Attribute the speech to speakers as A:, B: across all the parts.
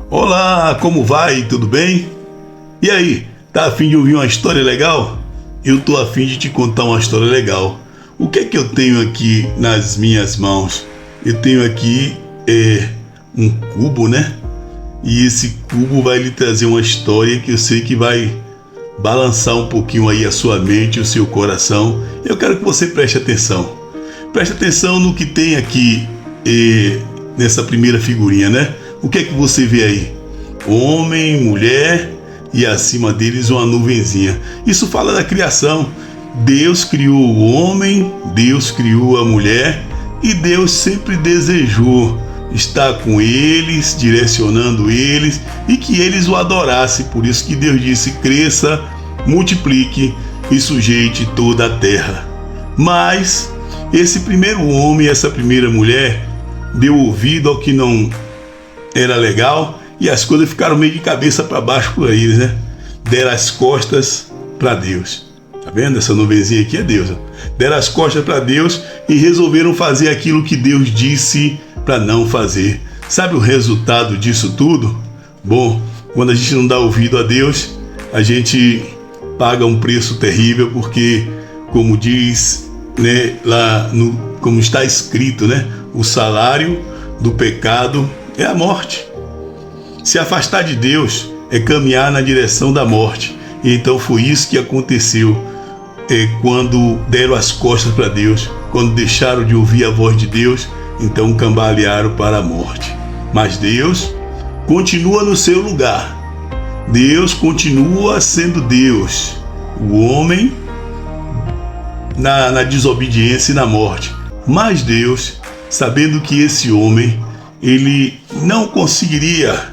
A: Olá, como vai? Tudo bem? E aí, tá a fim de ouvir uma história legal? Eu tô a fim de te contar uma história legal. O que é que eu tenho aqui nas minhas mãos? Eu tenho aqui um cubo, né? E esse cubo vai lhe trazer uma história que eu sei que vai balançar um pouquinho aí a sua mente e o seu coração. Eu quero que você preste atenção. Preste atenção no que tem aqui nessa primeira figurinha, né? O que é que você vê aí? Homem, mulher e acima deles uma nuvenzinha. Isso fala da criação. Deus criou o homem, Deus criou a mulher e Deus sempre desejou estar com eles, direcionando eles e que eles o adorassem. Por isso que Deus disse: cresça, multiplique e sujeite toda a terra. Mas esse primeiro homem e essa primeira mulher deu ouvido ao que não era legal e as coisas ficaram meio de cabeça para baixo por eles, né? Deram as costas para Deus. Tá vendo? Essa nuvenzinha aqui é Deus. Deram as costas para Deus e resolveram fazer aquilo que Deus disse para não fazer. Sabe o resultado disso tudo? Bom, quando a gente não dá ouvido a Deus, a gente paga um preço terrível, porque, como diz, né, como está escrito, né, o salário do pecado é a morte. Se afastar de Deus é caminhar na direção da morte. E então foi isso que aconteceu quando deram as costas para Deus, quando deixaram de ouvir a voz de Deus, então cambalearam para a morte. Mas Deus continua no seu lugar. Deus continua sendo Deus. O homem na desobediência e na morte. Mas Deus, sabendo que esse homem ele não conseguiria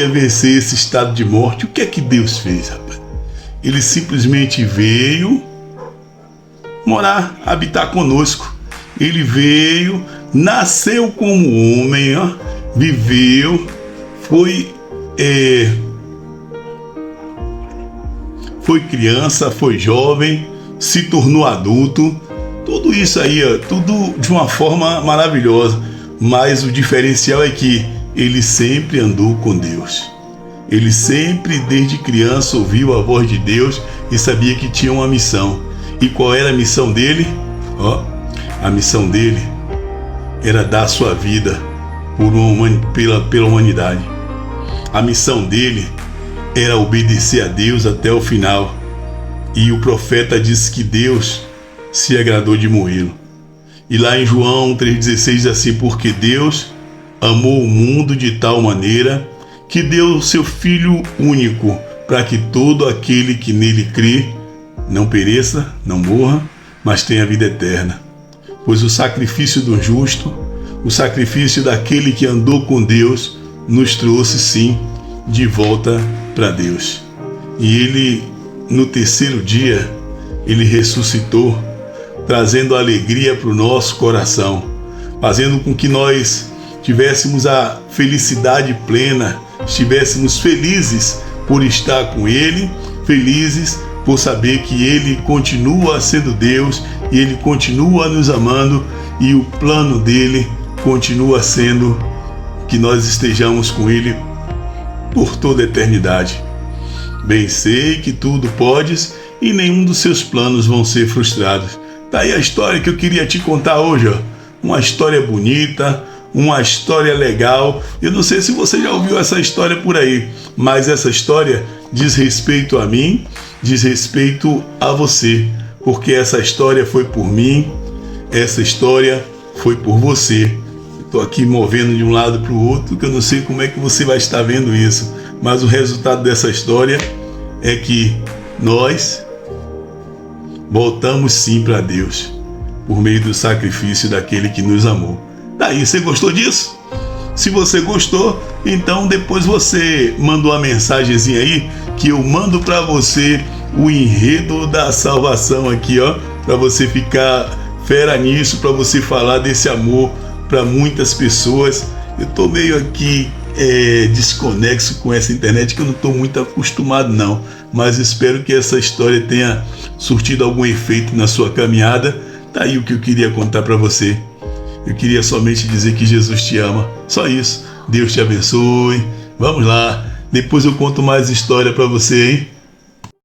A: vencer esse estado de morte, o que é que Deus fez, rapaz? Ele simplesmente veio morar, habitar conosco. Ele veio, nasceu como homem, ó, viveu, foi criança, foi jovem, se tornou adulto. Tudo isso aí, ó, tudo de uma forma maravilhosa. Mas o diferencial é que ele sempre andou com Deus. Ele sempre, desde criança, ouviu a voz de Deus e sabia que tinha uma missão. E qual era a missão dele? A missão dele era dar sua vida pela humanidade. A missão dele era obedecer a Deus até o final. E o profeta disse que Deus se agradou de morrê-lo. E lá em João 3,16 diz assim: porque Deus amou o mundo de tal maneira que deu o seu Filho único, para que todo aquele que nele crê não pereça, não morra, mas tenha vida eterna. Pois o sacrifício do justo, o sacrifício daquele que andou com Deus, nos trouxe sim de volta para Deus. E ele, no terceiro dia, ele ressuscitou, trazendo alegria para o nosso coração, fazendo com que nós tivéssemos a felicidade plena, estivéssemos felizes por estar com Ele, felizes por saber que Ele continua sendo Deus e Ele continua nos amando, e o plano dele continua sendo que nós estejamos com Ele por toda a eternidade. Bem sei que tudo podes e nenhum dos seus planos vão ser frustrados. Tá aí a história que eu queria te contar hoje, ó. Uma história bonita, uma história legal. Eu não sei se você já ouviu essa história por aí, mas essa história diz respeito a mim, diz respeito a você, porque essa história foi por mim, essa história foi por você. Estou aqui movendo de um lado para o outro, que eu não sei como é que você vai estar vendo isso, mas o resultado dessa história é que nós voltamos sim para Deus, por meio do sacrifício daquele que nos amou. Daí, você gostou disso? Se você gostou, então depois você manda uma mensagenzinha aí, que eu mando para você o enredo da salvação aqui, ó, para você ficar fera nisso, para você falar desse amor para muitas pessoas. Eu tô meio aqui desconexo com essa internet, que eu não estou muito acostumado não, mas espero que essa história tenha surtido algum efeito na sua caminhada. Tá aí o que eu queria contar para você. Eu queria somente dizer que Jesus te ama, só isso. Deus te abençoe. Vamos lá, depois eu conto mais história para você, hein?